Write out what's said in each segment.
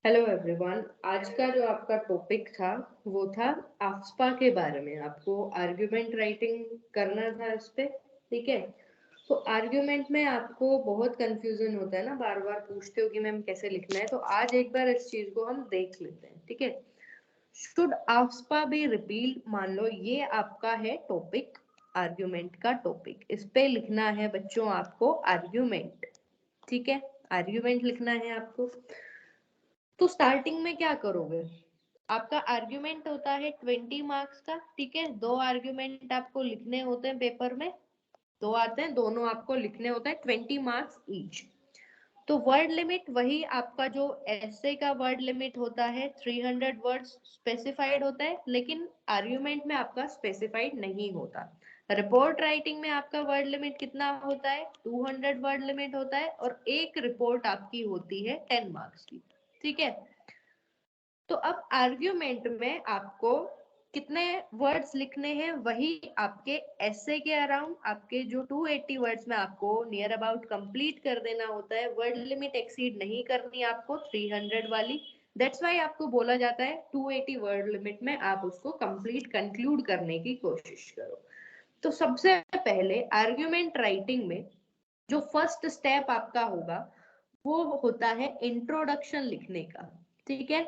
Hello everyone. आज का जो आपका टॉपिक था वो था आफ्सपा के बारे में। आपको आर्ग्यूमेंट राइटिंग करना था इस पे। ठीक है। तो आर्ग्यूमेंट में आपको बहुत कंफ्यूजन होता है ना, बार बार पूछते हो कि मैम कैसे लिखना है। तो आज एक बार इस चीज को हम देख लेते हैं। ठीक है। शुड आफ्सपा बी रिपील्ड, मान लो ये आपका है टॉपिक, आर्ग्यूमेंट का टॉपिक। इस पे लिखना है बच्चों आपको आर्ग्यूमेंट। ठीक है। आर्ग्यूमेंट लिखना है आपको। तो स्टार्टिंग में क्या करोगे, आपका आर्ग्यूमेंट होता है 20 मार्क्स का। ठीक है। दो आर्ग्यूमेंट आपको लिखने होते हैं पेपर में, दो आते हैं, दोनों आपको लिखने होते हैं 20 मार्क्स ईच। तो वर्ड लिमिट वही आपका जो ऐसे का वर्ड लिमिट होता है 300 वर्ड्स स्पेसिफाइड होता है, लेकिन आर्ग्यूमेंट में आपका स्पेसिफाइड नहीं होता। रिपोर्ट राइटिंग में आपका वर्ड लिमिट कितना होता है, 200 वर्ड लिमिट होता है, और एक रिपोर्ट आपकी होती है 10 मार्क्स की। ठीक है। तो अब आर्ग्यूमेंट में आपको कितने वर्ड्स लिखने हैं, वही आपके ऐसे के अराउंड आपके जो 280 वर्ड्स में आपको नियर अबाउट कंप्लीट कर देना होता है। वर्ड लिमिट एक्सीड नहीं करनी आपको 300 वाली। दैट्स वाई आपको बोला जाता है 280 वर्ड लिमिट में आप उसको कंप्लीट कंक्लूड करने की कोशिश करो। तो सबसे पहले आर्ग्यूमेंट राइटिंग में जो फर्स्ट स्टेप आपका होगा वो होता है इंट्रोडक्शन लिखने का। ठीक है।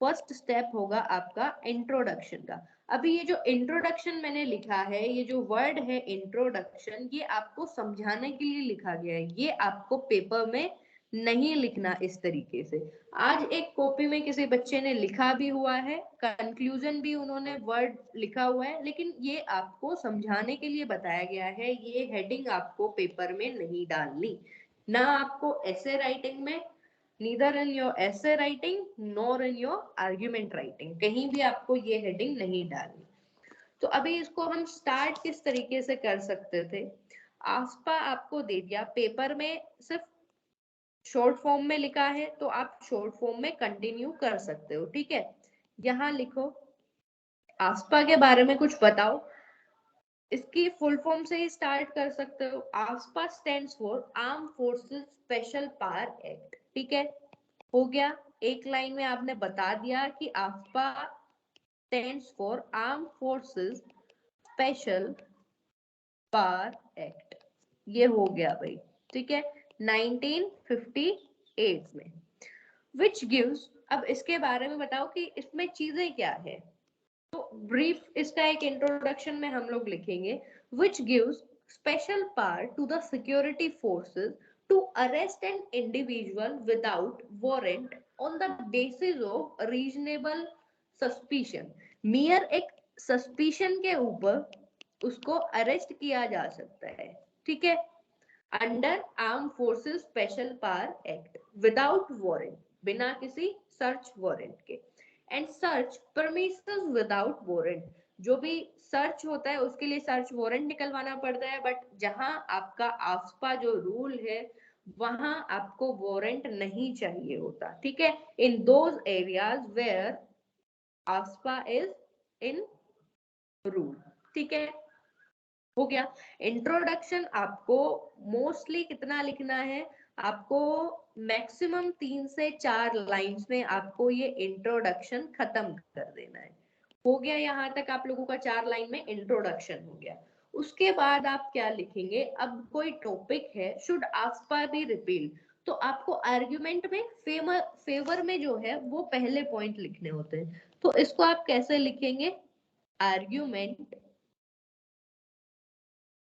फर्स्ट स्टेप होगा आपका इंट्रोडक्शन का। अभी ये जो इंट्रोडक्शन मैंने लिखा है, ये जो वर्ड है इंट्रोडक्शन, ये आपको समझाने के लिए लिखा गया है। ये आपको पेपर में नहीं लिखना इस तरीके से। आज एक कॉपी में किसी बच्चे ने लिखा भी हुआ है, कंक्लूजन भी उन्होंने वर्ड लिखा हुआ है, लेकिन ये आपको समझाने के लिए बताया गया है। ये हेडिंग आपको पेपर में नहीं डालनी, ना आपको ऐसे राइटिंग में, neither in your essay writing nor in your argument writing, कहीं भी आपको ये हेडिंग नहीं डालनी। तो अभी इसको हम स्टार्ट किस तरीके से कर सकते थे। आसपा आपको दे दिया, पेपर में सिर्फ शॉर्ट फॉर्म में लिखा है तो आप शॉर्ट फॉर्म में कंटिन्यू कर सकते हो। ठीक है। यहाँ लिखो आसपा के बारे में कुछ बताओ, इसकी फुल फॉर्म से ही स्टार्ट कर सकते हो। आसपा stands for armed forces special power act. ठीक है। हो गया। एक लाइन में आपने बता दिया कि आफ्पा stands for armed forces special power act. ये हो गया भाई। ठीक है। 1958 में विच गिव्स, अब इसके बारे में बताओ कि इसमें चीजें क्या है। तो ब्रीफ इसका एक इंट्रोडक्शन में हम लोग लिखेंगे, which gives special power to the security forces to arrest an individual without warrant on the basis of reasonable suspicion. Mere एक सस्पिशन के ऊपर उसको अरेस्ट किया जा सकता है। ठीक है। Under arm forces special power act without warrant, बिना किसी सर्च वारंट के। And search permissions without warrant, जो भी सर्च होता है उसके लिए सर्च वारंट निकलवाना पड़ता है, बट जहां आपका आफ्सपा जो रूल है वहां आपको वारंट नहीं चाहिए होता। ठीक है। In those areas where AFSPA is in rule. ठीक है। हो गया। इंट्रोडक्शन आपको मोस्टली कितना लिखना है, आपको मैक्सिमम 3 से 4 लाइंस में आपको ये इंट्रोडक्शन खत्म कर देना है। हो गया। यहाँ तक आप लोगों का 4 लाइन में इंट्रोडक्शन हो गया। उसके बाद आप क्या लिखेंगे, अब कोई टॉपिक है, शुड आफ्सपा बी रिपील्ड, तो आपको आर्ग्यूमेंट में फेवर में जो है वो पहले पॉइंट लिखने होते हैं। तो इसको आप कैसे लिखेंगे, आर्ग्यूमेंट,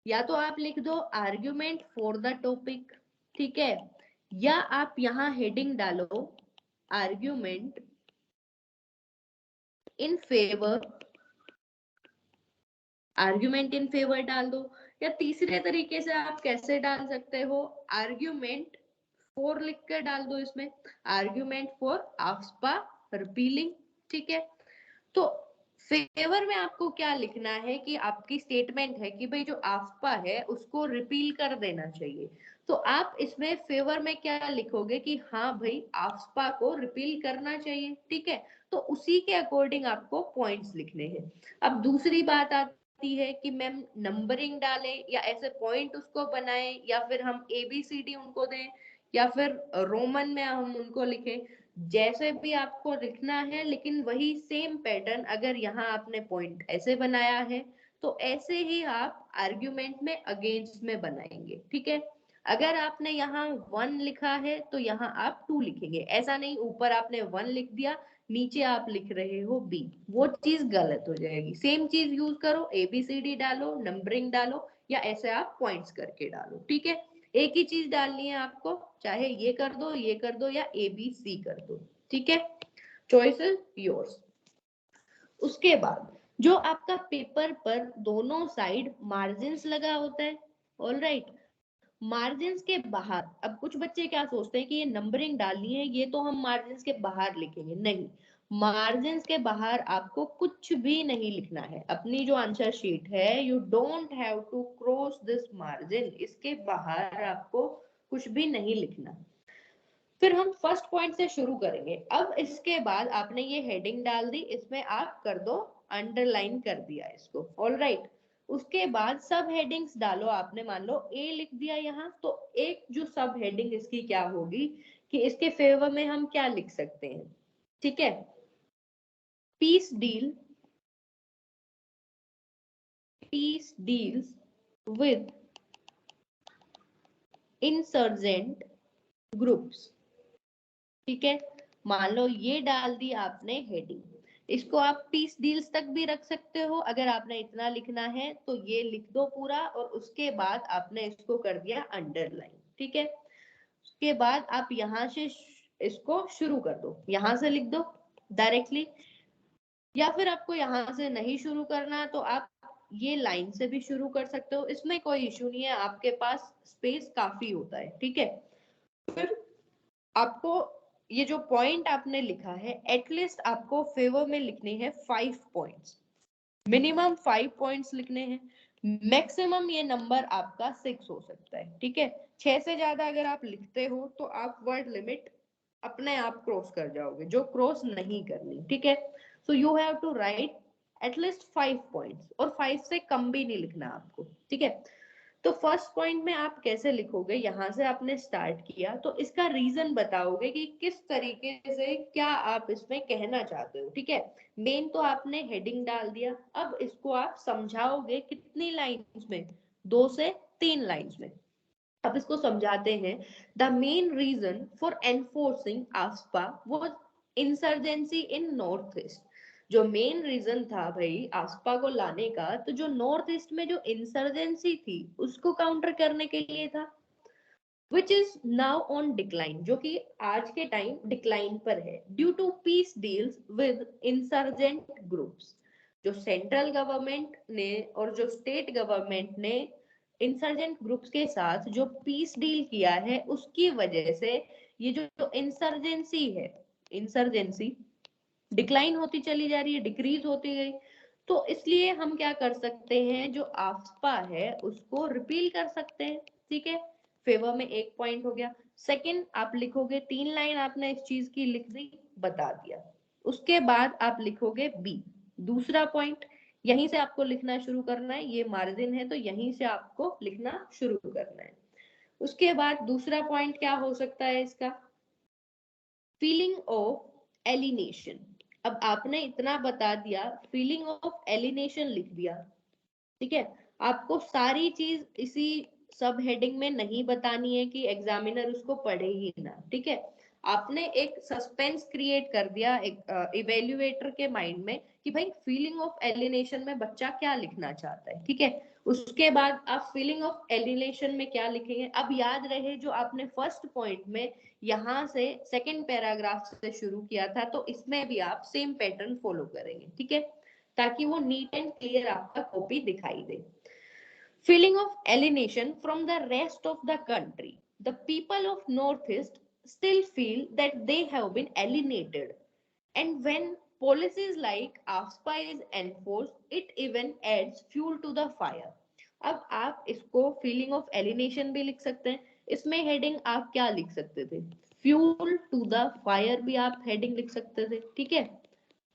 या तो आप लिख दो आर्ग्यूमेंट फॉर द टॉपिक। ठीक है। या आप यहां हेडिंग डालो argument in favour, argument in favour डाल दो। या तीसरे तरीके से आप कैसे डाल सकते हो, आर्ग्यूमेंट फॉर लिख कर डाल दो इसमें, आर्ग्यूमेंट फॉर आफ्सपा रिपीलिंग। ठीक है। तो फेवर में आपको क्या लिखना है कि आपकी स्टेटमेंट है कि भाई जो आफ्पा है उसको रिपील कर देना चाहिए। तो आप इसमें फेवर में क्या लिखोगे कि हाँ भाई आफ्पा को रिपील करना चाहिए। ठीक है। तो उसी के अकॉर्डिंग आपको पॉइंट्स लिखने हैं। अब दूसरी बात आती है कि मैम नंबरिंग डालें या ऐसे पॉइंट उसको बनाएं, या फिर हम ABCD उनको दें, या फिर रोमन में हम उनको लिखें। जैसे भी आपको लिखना है, लेकिन वही सेम पैटर्न, अगर यहाँ आपने पॉइंट ऐसे बनाया है तो ऐसे ही आप आर्ग्यूमेंट में अगेंस्ट में बनाएंगे, ठीक है। अगर आपने यहाँ 1 लिखा है तो यहाँ आप 2 लिखेंगे, ऐसा नहीं ऊपर आपने 1 लिख दिया नीचे आप लिख रहे हो B, वो चीज गलत हो जाएगी। सेम चीज यूज करो, ABCD डालो, नंबरिंग डालो, या ऐसे आप पॉइंट्स करके डालो, ठीक है। एक ही चीज डालनी है आपको, चाहे ये कर दो, ये कर दो, या ABC कर दो, ठीक है। Choice is yours. उसके बाद जो आपका पेपर पर दोनों साइड मार्जिन्स लगा होता है, ऑल राइट, मार्जिन्स के बाहर, अब कुछ बच्चे क्या सोचते हैं कि ये नंबरिंग डालनी है, ये तो हम मार्जिन्स के बाहर लिखेंगे, नहीं, मार्जिन्स के बाहर आपको कुछ भी नहीं लिखना है। अपनी जो आंसर शीट है, you don't have to cross this margin, इसके बाहर आपको कुछ भी नहीं लिखना। फिर हम फर्स्ट पॉइंट से शुरू करेंगे। अब इसके बाद आपने ये हेडिंग डाल दी, इसमें आप कर दो अंडरलाइन, कर दिया इसको, ऑल राइट। उसके बाद सब हेडिंग्स डालो, आपने मान लो ए लिख दिया यहाँ, तो एक जो सब हेडिंग इसकी क्या होगी कि इसके फेवर में हम क्या लिख सकते हैं, ठीक है। Peace deals with insurgent groups, ठीक है। मान लो ये डाल दी आपने हेडिंग, इसको आप पीस डील्स तक भी रख सकते हो, अगर आपने इतना लिखना है तो ये लिख दो पूरा, और उसके बाद आपने इसको कर दिया अंडरलाइन, ठीक है। उसके बाद आप यहाँ से इसको शुरू कर दो, यहाँ से लिख दो डायरेक्टली, या फिर आपको यहाँ से नहीं शुरू करना तो आप ये लाइन से भी शुरू कर सकते हो, इसमें कोई इशू नहीं है, आपके पास स्पेस काफी होता है, ठीक है। फिर आपको ये जो पॉइंट आपने लिखा है, एटलीस्ट आपको फेवर में लिखने हैं 5 पॉइंट्स, मिनिमम 5 पॉइंट्स लिखने हैं, मैक्सिमम ये नंबर आपका 6 हो सकता है, ठीक है। 6 से ज्यादा अगर आप लिखते हो तो आप वर्ड लिमिट अपने आप क्रॉस कर जाओगे, जो क्रॉस नहीं करनी, ठीक है। So you have to write at least 5 points, और 5 से कम भी नहीं लिखना आपको, ठीक है। तो फर्स्ट पॉइंट में आप कैसे लिखोगे, यहां से आपने स्टार्ट किया तो इसका रीजन बताओगे कि किस तरीके से क्या आप इसमें कहना चाहते हो, ठीक है। मेन तो आपने हेडिंग डाल दिया, अब इसको आप समझाओगे कितनी लाइंस में, 2 से 3 लाइंस में। अब इसको समझाते हैं। The main reason for enforcing AFSPA was insurgency in north east. जो मेन रीजन था भाई आफ्सपा को लाने का, तो जो नॉर्थ ईस्ट में जो इंसर्जेंसी थी उसको काउंटर करने के लिए था, which is now on decline, जो कि आज के टाइम डिक्लाइन पर है, due to peace deals with insurgent groups. जो सेंट्रल गवर्नमेंट ने और जो स्टेट गवर्नमेंट ने इंसर्जेंट ग्रुप्स के साथ जो पीस डील किया है, उसकी वजह से ये जो इंसर्जेंसी है, इंसर्जेंसी डिक्लाइन होती चली जा रही है, डिक्रीज होती गई। तो इसलिए हम क्या कर सकते हैं, जो आफ्सपा है उसको रिपील कर सकते हैं, ठीक है। फेवर में 1 पॉइंट हो गया। सेकंड आप लिखोगे, 3 लाइन आपने इस चीज की लिख दी, बता दिया। उसके बाद आप लिखोगे बी, दूसरा पॉइंट, यहीं से आपको लिखना शुरू करना है, ये मार्जिन है तो यहीं से आपको लिखना शुरू करना है। उसके बाद दूसरा पॉइंट क्या हो सकता है इसका, फीलिंग ऑफ एलिनेशन। अब आपने इतना बता दिया, फीलिंग ऑफ एलिनेशन लिख दिया, ठीक है। आपको सारी चीज इसी सब हेडिंग में नहीं बतानी है कि एग्जामिनर उसको पढ़े ही ना, ठीक है। आपने एक सस्पेंस क्रिएट कर दिया एक इवेल्युएटर के माइंड में कि भाई फीलिंग ऑफ एलिनेशन में बच्चा क्या लिखना चाहता है, ठीक है। उसके बाद आप फीलिंग ऑफ एलिनेशन में क्या लिखेंगे, अब याद रहे जो आपने फर्स्ट पॉइंट में यहाँ से सेकंड पैराग्राफ से शुरू किया था, तो इसमें भी आप सेम पैटर्न फॉलो करेंगे, ठीक है, ताकि वो नीट एंड क्लियर आपका कॉपी दिखाई दे। Feeling of alienation from the rest of the country. The people of Northeast still feel that they have been alienated. And when policies like AFSPA is enforced, it even adds fuel to the fire. अब आप इसको feeling of alienation भी लिख सकते हैं, इसमें heading आप क्या लिख सकते थे, फ्यूल टू द फायर भी आप हेडिंग लिख सकते थे, ठीक है।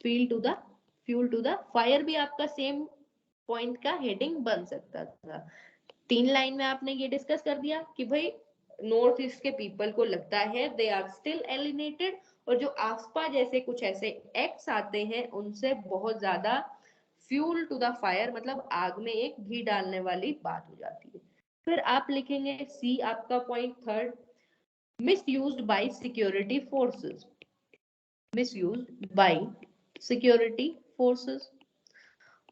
फ्यूल टू द फायर भी आपका सेम पॉइंट का हेडिंग बन सकता था। 3 लाइन में आपने ये डिस्कस कर दिया कि भाई नॉर्थ ईस्ट के पीपल को लगता है दे आर स्टिल एलिनेटेड, और जो आफ्सपा जैसे कुछ ऐसे एक्ट्स आते हैं उनसे बहुत ज्यादा फ्यूल टू द फायर, मतलब आग में एक घी डालने वाली बात हो जाती है। फिर आप लिखेंगे सी, आपका point third, misused bye security forces. Misused bye security forces,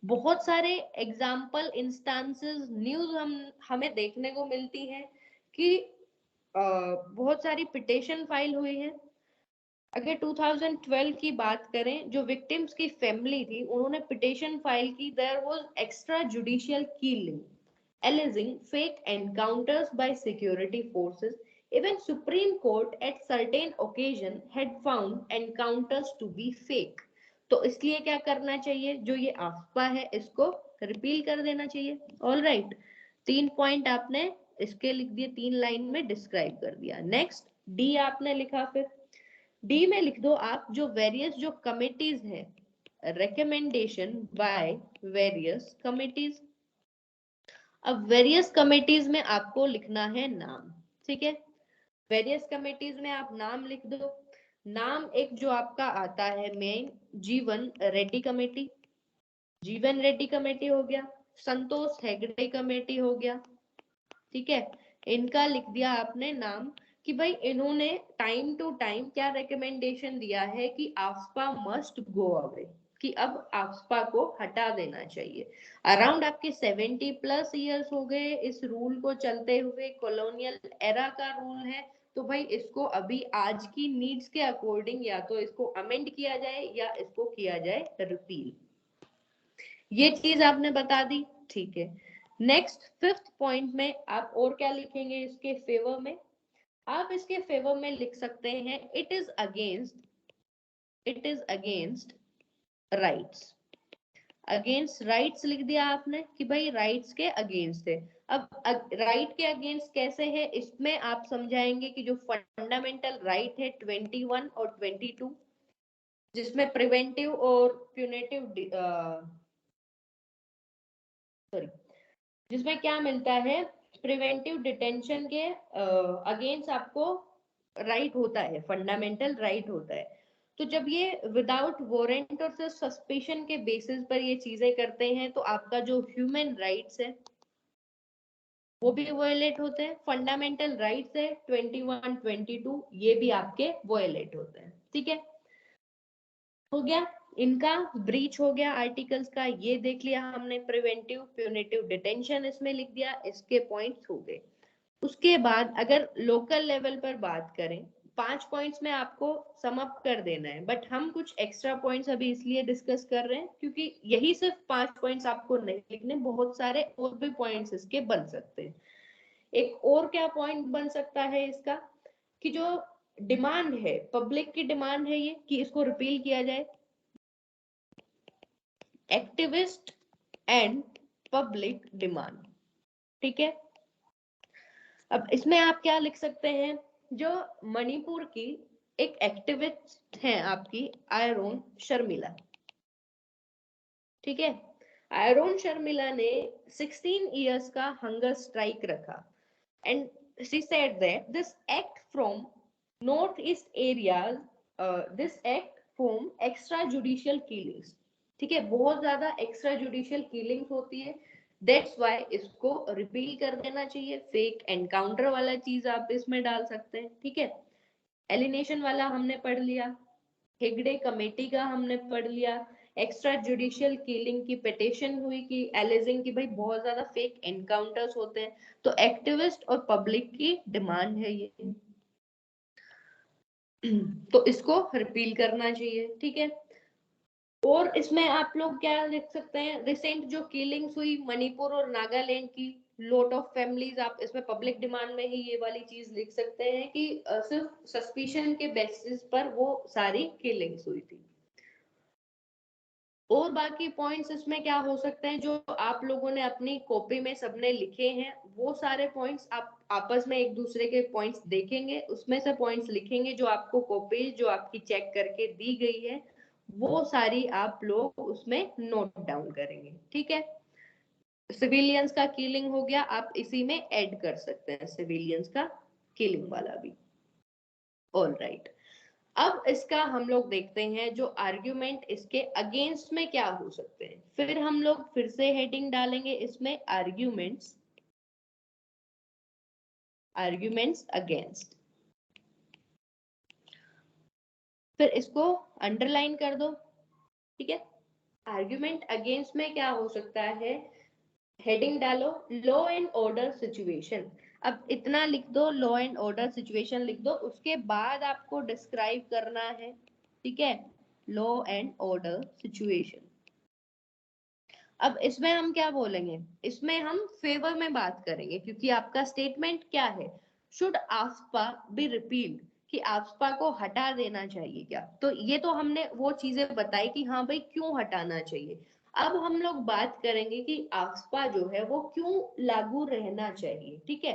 बहुत सारे एग्जाम्पल इंस्टांसेस न्यूज हमें देखने को मिलती है कि बहुत सारी पिटिशन फाइल हुई है। अगर 2012 की बात करें, जो विक्टिम्स की फैमिली थी उन्होंने पिटिशन फाइल की, there was extra judicial killing alleging fake encounters by security forces. Even Supreme Court at certain occasion had found encounters to be fake. तो इसलिए क्या करना चाहिए, जो ये अफवाह है इसको रिपील कर देना चाहिए। ऑल राइट, 3 पॉइंट आपने इसके लिख दिए, 3 लाइन में डिस्क्राइब कर दिया। नेक्स्ट डी आपने लिखा, फिर डी में लिख दो आप जो वेरियस जो कमिटीज है, रिकमेंडेशन बाय वेरियस कमिटीज। अब वेरियस कमिटीज में आपको लिखना है नाम, ठीक है। वेरियस कमिटीज में आप नाम लिख दो। नाम एक जो आपका आता है मेन, जीवन रेड्डी कमेटी, जीवन रेड्डी कमेटी हो गया, संतोष हेगड़े कमेटी हो गया, ठीक है। इनका लिख दिया आपने नाम कि भाई इन्होंने टाइम टू टाइम क्या रिकमेंडेशन दिया है कि आफ्सपा मस्ट गो अवे, कि अब आफ्सपा को हटा देना चाहिए। अराउंड आपके 70+ ईयर्स हो गए इस रूल को चलते हुए, कॉलोनियल एरा का रूल है, तो भाई इसको अभी आज की नीड्स के अकॉर्डिंग या तो इसको अमेंड किया जाए या इसको किया जाए रिपील। ये चीज आपने बता दी, ठीक है। नेक्स्ट 5th पॉइंट में आप और क्या लिखेंगे इसके फेवर में, आप इसके फेवर में लिख सकते हैं it is against rights. Against rights लिख दिया आपने कि भाई राइट्स के अगेंस्ट है। अब राइट के अगेंस्ट कैसे है, इसमें आप समझाएंगे कि जो फंडामेंटल राइट है 21 और 22, जिसमें प्रिवेंटिव और प्यूनेटिव सॉरी, जिसमें क्या मिलता है, प्रिवेंटिव डिटेंशन के अगेंस्ट आपको राइट होता है, फंडामेंटल राइट होता है। तो जब ये विदाउट वारंट और सिर्फ सस्पिशन के बेसिस पर ये चीजें करते हैं तो आपका जो ह्यूमन राइट्स है वो भी वायलेट होते हैं। फंडामेंटल राइट्स है 21 22, ये भी आपके वायलेट होते हैं, ठीक है। हो गया, इनका ब्रीच हो गया आर्टिकल्स का, ये देख लिया हमने। प्रिवेंटिव प्यूनिटिव डिटेंशन इसमें लिख दिया, इसके पॉइंट्स हो गए। उसके बाद अगर लोकल लेवल पर बात करें, 5 पॉइंट्स में आपको सम अप कर देना है, बट हम कुछ एक्स्ट्रा पॉइंट्स अभी इसलिए डिस्कस कर रहे हैं क्योंकि यही सिर्फ 5 पॉइंट्स आपको नहीं लिखने, बहुत सारे और भी पॉइंट्स इसके बन सकते हैं। एक और क्या पॉइंट बन सकता है इसका, कि जो डिमांड है, पब्लिक की डिमांड है ये कि इसको रिपील किया जाए, एक्टिविस्ट एंड पब्लिक डिमांड, ठीक है। अब इसमें आप क्या लिख सकते हैं, जो मणिपुर की एक एक्टिविस्ट है आपकी आयरोन शर्मिला, ठीक है। आयरोन शर्मिला ने 16 इयर्स का हंगर स्ट्राइक रखा and she said that this act from north east areas, this act from extra judicial killings, ठीक है, बहुत ज्यादा एक्स्ट्रा जुडिशियल किलिंग्स होती है, दैट्स व्हाई इसको रिपील कर देना चाहिए। फेक एनकाउंटर वाला चीज आप इसमें डाल सकते हैं, ठीक है। एलिनेशन वाला हमने पढ़ लिया, हेगड़े कमेटी का हमने पढ़ लिया, एक्स्ट्रा जुडिशियल किलिंग की पिटिशन हुई कि एलिजिंग कि भाई बहुत ज्यादा फेक एनकाउंटर्स होते हैं, तो एक्टिविस्ट और पब्लिक की डिमांड है ये, तो इसको रिपील करना चाहिए, ठीक है। और इसमें आप लोग क्या लिख सकते हैं, रिसेंट जो किलिंग्स हुई मणिपुर और नागालैंड की, लॉट ऑफ फैमिलीज, आप इसमें पब्लिक डिमांड में ही ये वाली चीज लिख सकते हैं कि सिर्फ सस्पिशन के बेसिस पर वो सारी किलिंग्स हुई थी। और बाकी पॉइंट्स इसमें क्या हो सकते हैं, जो आप लोगों ने अपनी कॉपी में सबने लिखे हैं वो सारे पॉइंट्स आप आपस में एक दूसरे के पॉइंट्स देखेंगे, उसमें से पॉइंट्स लिखेंगे, जो आपको कॉपी जो आपकी चेक करके दी गई है वो सारी आप लोग उसमें नोट डाउन करेंगे, ठीक है। सिविलियंस का किलिंग हो गया, आप इसी में ऐड कर सकते हैं सिविलियंस का किलिंग वाला भी। ऑल राइट, अब इसका हम लोग देखते हैं जो आर्ग्यूमेंट इसके अगेंस्ट में क्या हो सकते हैं। फिर हम लोग फिर से हेडिंग डालेंगे इसमें आर्ग्यूमेंट्स, आर्ग्यूमेंट्स अगेंस्ट, फिर इसको अंडरलाइन कर दो, ठीक है। आर्ग्यूमेंट अगेंस्ट में क्या हो सकता है, हेडिंग डालो लॉ एंड ऑर्डर सिचुएशन। अब इतना लिख दो, लॉ एंड ऑर्डर सिचुएशन लिख दो, उसके बाद आपको डिस्क्राइब करना है, ठीक है, लॉ एंड ऑर्डर सिचुएशन। अब इसमें हम क्या बोलेंगे, इसमें हम फेवर में बात करेंगे, क्योंकि आपका स्टेटमेंट क्या है, शुड आफ्सपा बी रिपील्ड, कि आफ्सपा को हटा देना चाहिए क्या। तो ये तो हमने वो चीजें बताई कि हाँ भाई क्यों हटाना चाहिए। अब हम लोग बात करेंगे कि आफ्सपा जो है वो क्यों लागू रहना चाहिए, ठीक है।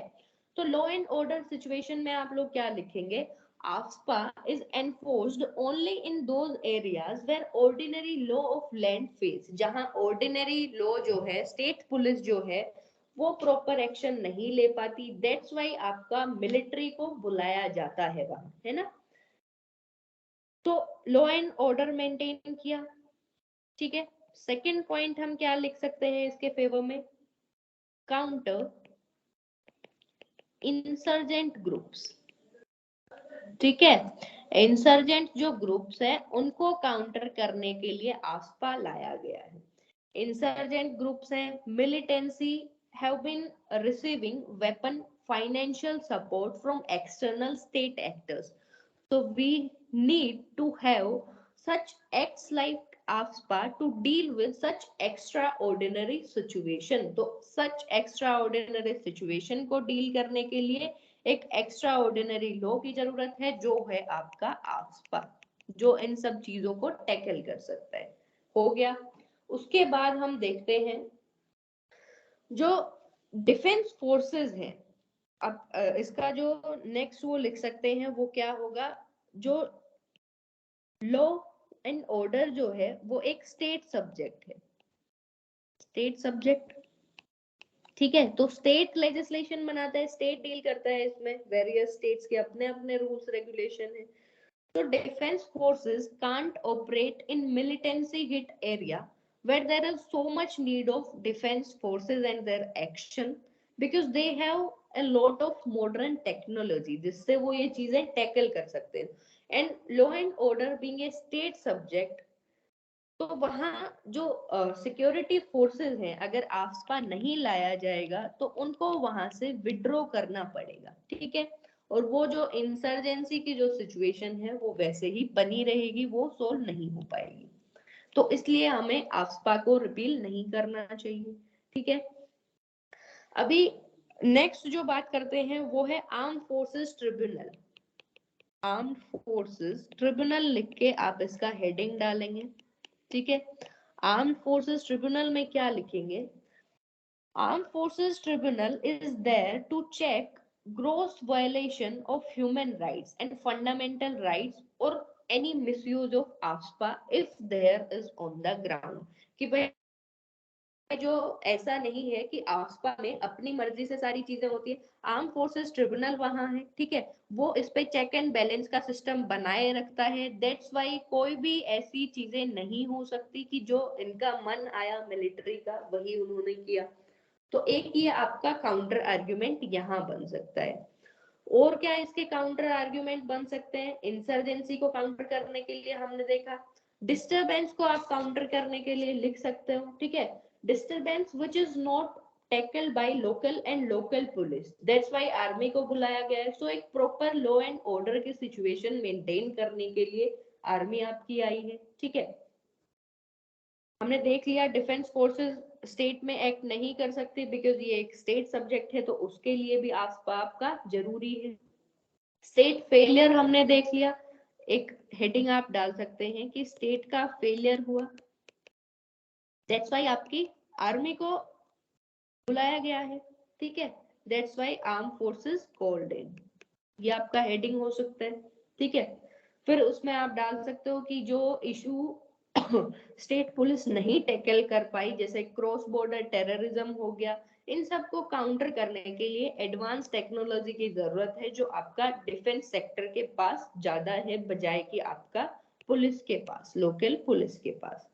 तो लॉ एंड ऑर्डर सिचुएशन में आप लोग क्या लिखेंगे, AFSPA is enforced only in those areas where ordinary law of land fails, जहां ordinary law जो है, स्टेट पुलिस जो है वो प्रॉपर एक्शन नहीं ले पाती, दैट्स वाई आपका मिलिट्री को बुलाया जाता है वहां, है ना। तो लॉ एंड ऑर्डर मेंटेन किया, ठीक है। सेकंड पॉइंट हम क्या लिख सकते हैं इसके फेवर में, काउंटर इंसर्जेंट ग्रुप्स, ठीक है। इंसर्जेंट जो ग्रुप्स है उनको काउंटर करने के लिए आस्पा लाया गया है। इंसर्जेंट ग्रुप्स हैं, militancy have been receiving weapon financial support from external state actors, so we need to have such acts like AFSPA to deal with such extraordinary situation। तो such extraordinary situation को deal करने के लिए एक extraordinary law की जरूरत है, जो है आपका AFSPA, जो इन सब चीजों को टैकल कर सकता है। हो गया। उसके बाद हम देखते हैं जो डिफेंस फोर्सेस हैं। अब इसका जो नेक्स्ट वो लिख सकते हैं वो क्या होगा, जो लॉ एंड ऑर्डर जो है वो एक स्टेट सब्जेक्ट है, स्टेट सब्जेक्ट, ठीक है। तो स्टेट लेजिस्लेशन बनाता है, स्टेट डील करता है इसमें, वेरियस स्टेट्स के अपने अपने रूल्स रेगुलेशन है। तो defence forces can't operate in militancy hit area where there is so much need of defense forces and their action because they have a lot of modern technology जिससे वो ये चीजें tackle कर सकते हैं। And law and order being a state subject, तो वहां जो सिक्योरिटी फोर्सेस हैं, अगर आफ्सपा नहीं लाया जाएगा तो उनको वहां से विड्रॉ करना पड़ेगा, ठीक है। और वो जो इंसर्जेंसी की जो सिचुएशन है वो वैसे ही बनी रहेगी, वो सोल्व नहीं हो पाएगी। तो इसलिए हमें आफ्सपा को रिपील नहीं करना चाहिए, ठीक है। अभी नेक्स्ट जो बात करते हैं वो है arm forces tribunal. Arm forces tribunal लिख के आप इसका हेडिंग डालेंगे, ठीक है। आर्म फोर्सेस ट्रिब्यूनल में क्या लिखेंगे, arm forces tribunal is there to check gross violation of human rights and fundamental rights or any misuse of AFSPA if there is on the ground। कि भाई जो ऐसा नहीं है कि आसपा में अपनी मर्जी से सारी चीजें होती है, आर्म फोर्सेस ट्रिब्यूनल वहां है, ठीक है। वो इस पे चेक एंड बैलेंस का सिस्टम बनाए रखता है, दैट्स वाई कोई भी ऐसी चीजें नहीं हो सकती कि जो इनका मन आया मिलिट्री का वही उन्होंने किया। तो एक ये आपका काउंटर आर्ग्यूमेंट यहाँ बन सकता है। और क्या इसके काउंटर आर्ग्यूमेंट बन सकते हैं, इंसर्जेंसी को काउंटर करने के लिए हमने देखा, डिस्टरबेंस को आप काउंटर करने के लिए लिख सकते हो, ठीक है। Disturbance which is not tackled by local and local police, that's why army को बुलाया गया है। सो एक प्रॉपर लॉ एंड ऑर्डर की सिचुएशन मेंटेन करने के लिए आर्मी आपकी आई है, ठीक है। हमने देख लिया डिफेंस फोर्सेस स्टेट में एक्ट नहीं कर सकते बिकॉज ये एक स्टेट सब्जेक्ट है, तो उसके लिए भी आपका जरूरी है। स्टेट फेलियर हमने देख लिया, एक हेडिंग आप डाल सकते हैं कि स्टेट का फेलियर हुआ, दैट्स वाई आपकी आर्मी को बुलाया गया है, ठीक है। That's why arm forces called in, ये आपका हेडिंग हो सकता है, ठीक है। फिर उसमें आप डाल सकते हो कि जो इशू स्टेट पुलिस नहीं टैकल कर पाई, जैसे क्रॉस बॉर्डर टेररिज्म हो गया, इन सब को काउंटर करने के लिए एडवांस टेक्नोलॉजी की जरूरत है, जो आपका डिफेंस सेक्टर के पास ज्यादा है बजाय कि आपका पुलिस के पास, लोकल पुलिस के पास।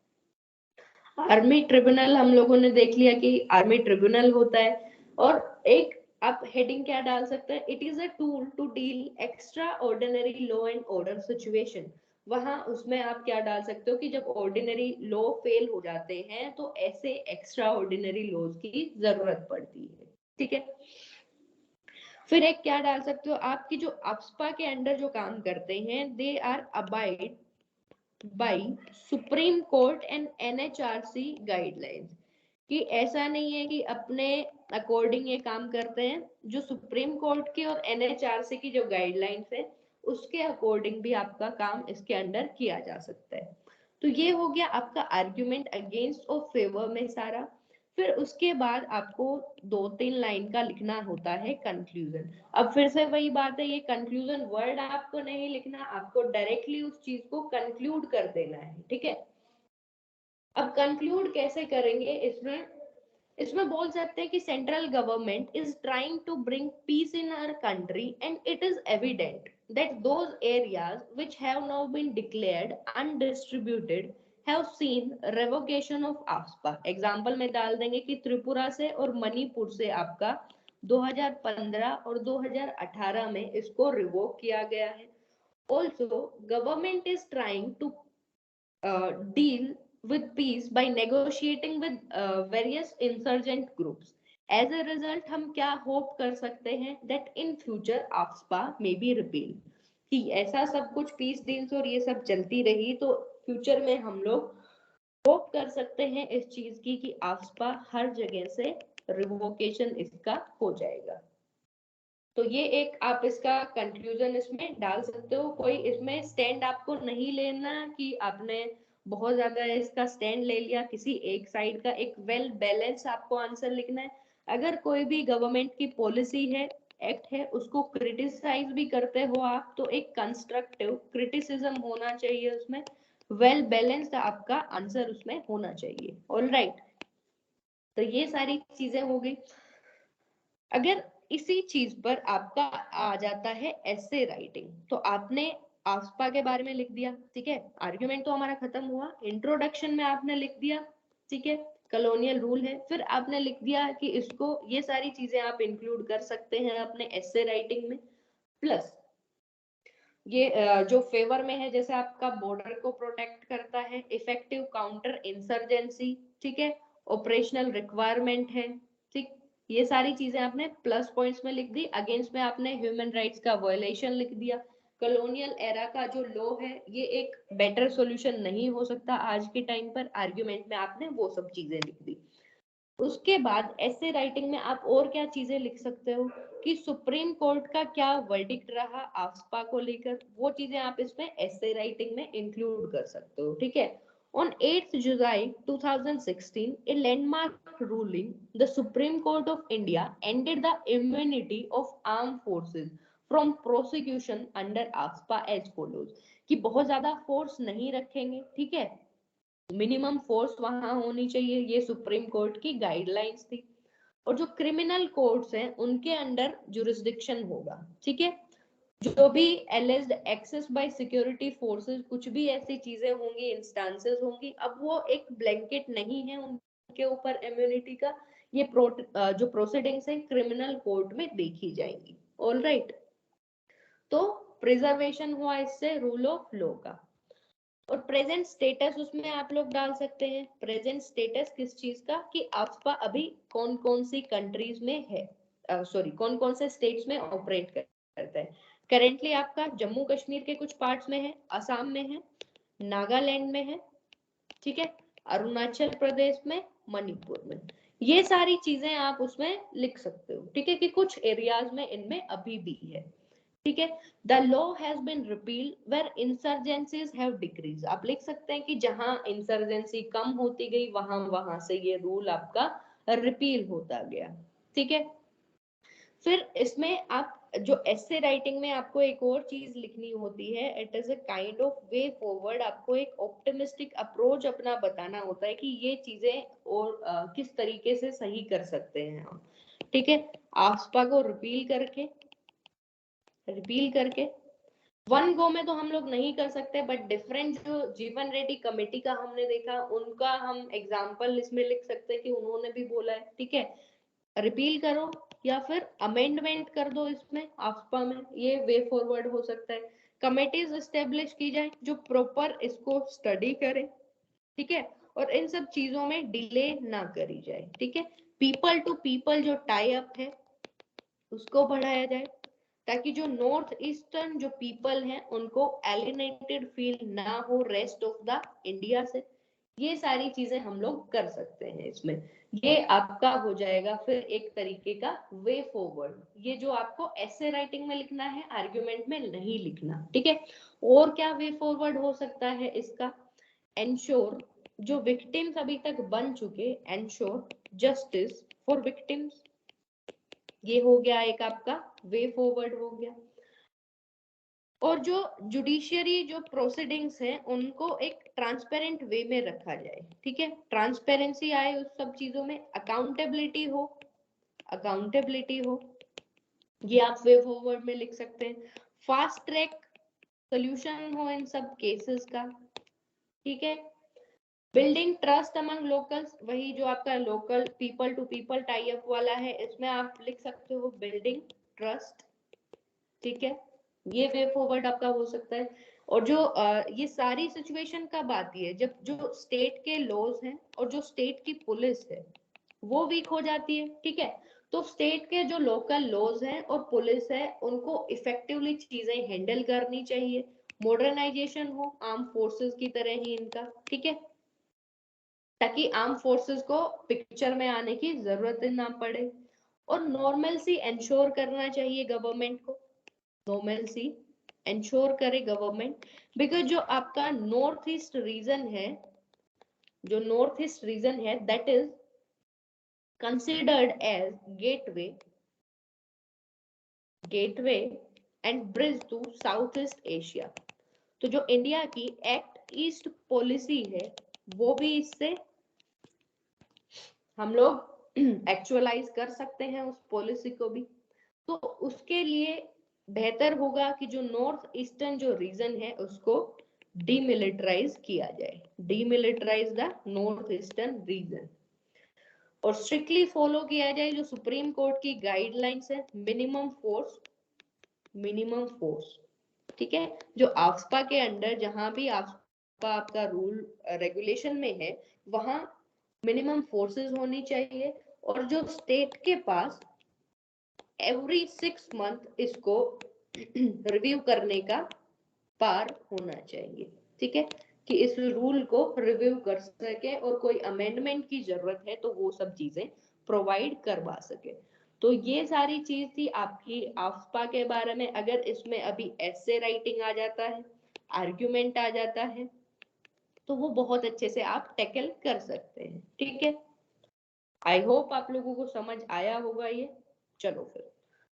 आर्मी ट्रिब्यूनल हम लोगों ने देख लिया कि आर्मी ट्रिब्यूनल होता है, और एक आप हेडिंग क्या डाल सकते हैं, it is a tool to deal extraordinary law and order situation. वहां उसमें आप क्या डाल सकते हो कि जब ऑर्डिनरी लॉ फेल हो जाते हैं तो ऐसे एक्स्ट्रा ऑर्डिनरी लॉज की जरूरत पड़ती है, ठीक है। फिर एक क्या डाल सकते हो, आपकी जो अप्सपा के अंडर जो काम करते हैं, they are abide by supreme court and NHRC guidelines, कि ऐसा नहीं है कि अपने अकॉर्डिंग ये काम करते हैं, जो सुप्रीम कोर्ट की और एनएचआरसी की जो गाइडलाइंस है उसके अकॉर्डिंग भी आपका काम इसके अंडर किया जा सकता है। तो ये हो गया आपका आर्ग्यूमेंट अगेंस्ट और फेवर में सारा। फिर उसके बाद आपको 2-3 लाइन का लिखना होता है कंक्लूजन। अब फिर से वही बात है, ये कंक्लूजन वर्ड आपको नहीं लिखना, आपको डायरेक्टली उस चीज को कंक्लूड कर देना है, ठीक है। अब कंक्लूड कैसे करेंगे, इसमें इसमें बोल सकते हैं कि central government is trying to bring peace in our country and it is evident that those areas which have now been declared undistributed have seen revocation of AFSPA. Example में डाल देंगे कि त्रिपुरा से और मणिपुर से आपका 2015 और 2018 में इसको रिवोक किया गया है। Also government is trying to deal with peace by negotiating with various insurgent groups. As a result, हम क्या होप कर सकते हैं, that in future AFSPA may be repealed, कि ऐसा सब कुछ पीस डील्स और ये सब चलती रही तो फ्यूचर में हम लोग होप कर सकते हैं इस चीज की कि AFSPA हर जगह से रिवोकेशन इसका हो जाएगा। तो ये एक आप इसका कंक्लूजन इसमें डाल सकते हो। कोई इसमें स्टैंड आपको नहीं लेना कि आपने बहुत ज्यादा इसका स्टैंड ले लिया किसी एक साइड का, एक वेल बैलेंस आपको आंसर लिखना है। अगर कोई भी गवर्नमेंट की पॉलिसी है, एक्ट है, उसको क्रिटिसाइज भी करते हो आप, तो एक कंस्ट्रक्टिव क्रिटिसिज्म होना चाहिए उसमें, वेल बैलेंस्ड आपका आंसर उसमें होना चाहिए। ऑल राइट, तो ये सारी चीजें हो गई। अगर इसी चीज पर आपका आ जाता है एसे राइटिंग, तो आपने आफ्सपा के बारे में लिख दिया, ठीक है, आर्ग्यूमेंट तो हमारा खत्म हुआ, इंट्रोडक्शन में आपने लिख दिया, ठीक है, कॉलोनियल रूल है, फिर आपने लिख दिया कि इसको ये सारी चीजें आप इंक्लूड कर सकते हैं अपने एसे राइटिंग में। प्लस ये जो फेवर में है, जैसे आपका बॉर्डर को प्रोटेक्ट करता है, इफेक्टिव काउंटर इंसर्जेंसी, ठीक है, ऑपरेशनल रिक्वायरमेंट है, ठीक, ये सारी चीजें आपने प्लस पॉइंट्स में लिख दी। अगेंस्ट में आपने ह्यूमन राइट्स का वायलेशन लिख दिया। कॉलोनियल एरा का जो लॉ है ये एक बेटर सॉल्यूशन नहीं हो सकता आज के टाइम पर, आर्ग्यूमेंट में आपने वो सब चीजें लिख दी। उसके बाद ऐसे राइटिंग में आप और क्या चीजें लिख सकते हो कि सुप्रीम कोर्ट का क्या वर्डिक्ट रहा आफ्सपा को लेकर, वो चीजें आप इसमें ऐसे राइटिंग में इंक्लूड कर सकते हो, ठीक है। On 8th July 2016, a landmark ruling, the Supreme Court of India ended the immunity of armed forces from prosecution under AFSPA as follows, कि बहुत ज्यादा फोर्स नहीं रखेंगे, ठीक है, मिनिमम फोर्स वहां होनी चाहिए, ये सुप्रीम कोर्ट की गाइडलाइंस थी। और जो क्रिमिनल कोर्ट्स हैं उनके अंडर जुरिस्डिक्शन होगा, ठीक है, जो भी alleged excess by security forces, कुछ भी ऐसी चीजें होंगी, इंस्टांसेस होंगी, अब वो एक ब्लैंकेट नहीं है उनके ऊपर इम्यूनिटी का, ये जो प्रोसीडिंग्स है क्रिमिनल कोर्ट में देखी जाएंगी। ऑल राइट, तो प्रिजर्वेशन हुआ इससे रूल ऑफ लॉ का। और प्रेजेंट स्टेटस उसमें आप लोग डाल सकते हैं, प्रेजेंट स्टेटस किस चीज का, कि आफ्सपा अभी कौन कौन सी कंट्रीज में है, सॉरी कौन कौन से स्टेट्स में ऑपरेट करता है। करेंटली आपका जम्मू कश्मीर के कुछ पार्ट्स में है, असम में है, नागालैंड में है, ठीक है, अरुणाचल प्रदेश में, मणिपुर में, ये सारी चीजें आप उसमें लिख सकते हो, ठीक है, कि कुछ एरियाज में इनमें अभी भी है, ठीक है। The law has been repealed where insurgencies have decrease, आप लिख सकते हैं कि जहां इंसर्जेंसी कम होती गई वहां वहां से ये रूल आपका रिपील होता गया, ठीक है। फिर इसमें आप जो एसे राइटिंग में आपको एक और चीज लिखनी होती है, it is a kind of way forward. आपको एक ऑप्टिमिस्टिक अप्रोच अपना बताना होता है कि ये चीजें और किस तरीके से सही कर सकते हैं हम। ठीक है, आफ्सपा को रिपील करके वन गो में तो हम लोग नहीं कर सकते, बट डिफरेंट जो जीवन रेड्डी कमेटी का हमने देखा, उनका हम एग्जाम्पल इसमें लिख सकते हैं कि उन्होंने भी बोला है। ठीक है, रिपील करो या फिर अमेंडमेंट कर दो इसमें आफ्सपा में, ये वे फॉरवर्ड हो सकता है। कमेटीज एस्टेब्लिश की जाए जो प्रॉपर इसको स्टडी करे। ठीक है, और इन सब चीजों में डिले ना करी जाए। ठीक है, पीपल टू पीपल जो टाई अप है उसको बढ़ाया जाए, ताकि जो नॉर्थ ईस्टर्न जो पीपल हैं उनको एलिनेटेड फील ना हो रेस्ट ऑफ द इंडिया से। ये सारी चीजें हम लोग कर सकते हैं इसमें। ये आपका हो जाएगा फिर एक तरीके का वे फॉरवर्ड, ये जो आपको ऐसे राइटिंग में लिखना है, आर्ग्यूमेंट में नहीं लिखना। ठीक है, और क्या वे फॉरवर्ड हो सकता है इसका? एंश्योर, जो विक्टिम्स अभी तक बन चुके, एंश्योर जस्टिस फॉर विक्टिम्स, ये हो गया एक आपका वे फॉरवर्ड हो गया। और जो जुडिशियरी जो प्रोसीडिंग्स हैं उनको एक ट्रांसपेरेंट वे में रखा जाए। ठीक है, ट्रांसपेरेंसी आए उस सब चीजों में, अकाउंटेबिलिटी हो, ये आप वे फॉरवर्ड में लिख सकते हैं। फास्ट ट्रैक सोल्यूशन हो इन सब केसेस का। ठीक है, बिल्डिंग ट्रस्ट अमंग लोकल्स, वही जो आपका local people to people tie up वाला है, इसमें आप लिख सकते हो बिल्डिंग ट्रस्ट। ठीक है, ये वे फॉरवर्ड आपका हो सकता है। और जो ये सारी सिचुएशन कब आती है? जब जो स्टेट के लॉज हैं और जो स्टेट की पुलिस है वो वीक हो जाती है। ठीक है, तो स्टेट के जो लोकल लॉज हैं और पुलिस है उनको इफेक्टिवली चीजें हैंडल करनी चाहिए। मॉडर्नाइजेशन हो आर्म फोर्सेस की तरह ही इनका। ठीक है, ताकि आर्म फोर्सेस को पिक्चर में आने की जरूरत ना पड़े। और नॉर्मलसी इंश्योर करना चाहिए गवर्नमेंट को, नॉर्मलसी इंश्योर करे गवर्नमेंट। बिकॉज जो आपका नॉर्थ ईस्ट रीजन है, that is considered as gateway and bridge to south east Asia. तो जो इंडिया की एक्ट ईस्ट पॉलिसी है वो भी इससे हम लोग एक्चुअलाइज कर सकते हैं उस पॉलिसी को भी। तो उसके लिए बेहतर होगा कि जो नॉर्थ ईस्टर्न जो रीजन है उसको डीमिलिटराइज किया जाए, demilitarise the north eastern region. और स्ट्रिक्टली फॉलो किया जाए जो सुप्रीम कोर्ट की गाइडलाइंस है, मिनिमम फोर्स। ठीक है, जो आफ्सपा के अंडर जहां भी आफ्सपा आपका रूल रेगुलेशन में है वहां मिनिमम फोर्सेस होनी चाहिए। और जो स्टेट के पास एवरी 6 मंथ इसको रिव्यू करने का पार होना चाहिए। ठीक है, कि इस रूल को रिव्यू कर सके और कोई अमेंडमेंट की जरूरत है तो वो सब चीजें प्रोवाइड करवा सके। तो ये सारी चीज थी आपकी आफ्सपा के बारे में। अगर इसमें अभी ऐसे राइटिंग आ जाता है, आर्ग्यूमेंट आ जाता है, तो वो बहुत अच्छे से आप टैकल कर सकते हैं। ठीक है, आई होप आप लोगों को समझ आया होगा ये। चलो फिर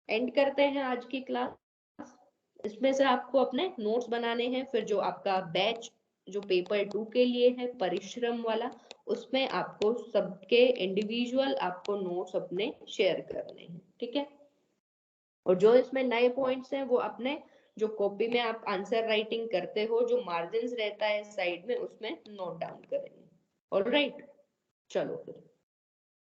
एंड करते हैं आज की क्लास। इसमें से आपको अपने नोट्स बनाने हैं, फिर जो आपका बैच जो पेपर 2 के लिए है परिश्रम वाला, उसमें आपको सबके इंडिविजुअल आपको नोट्स अपने शेयर करने हैं। ठीक है, और जो इसमें नए पॉइंट्स हैं वो अपने जो कॉपी में आप आंसर राइटिंग करते हो, जो मार्जिन रहता है साइड में, उसमें नोट डाउन करेंगे। ऑलराइट, चलो फिर।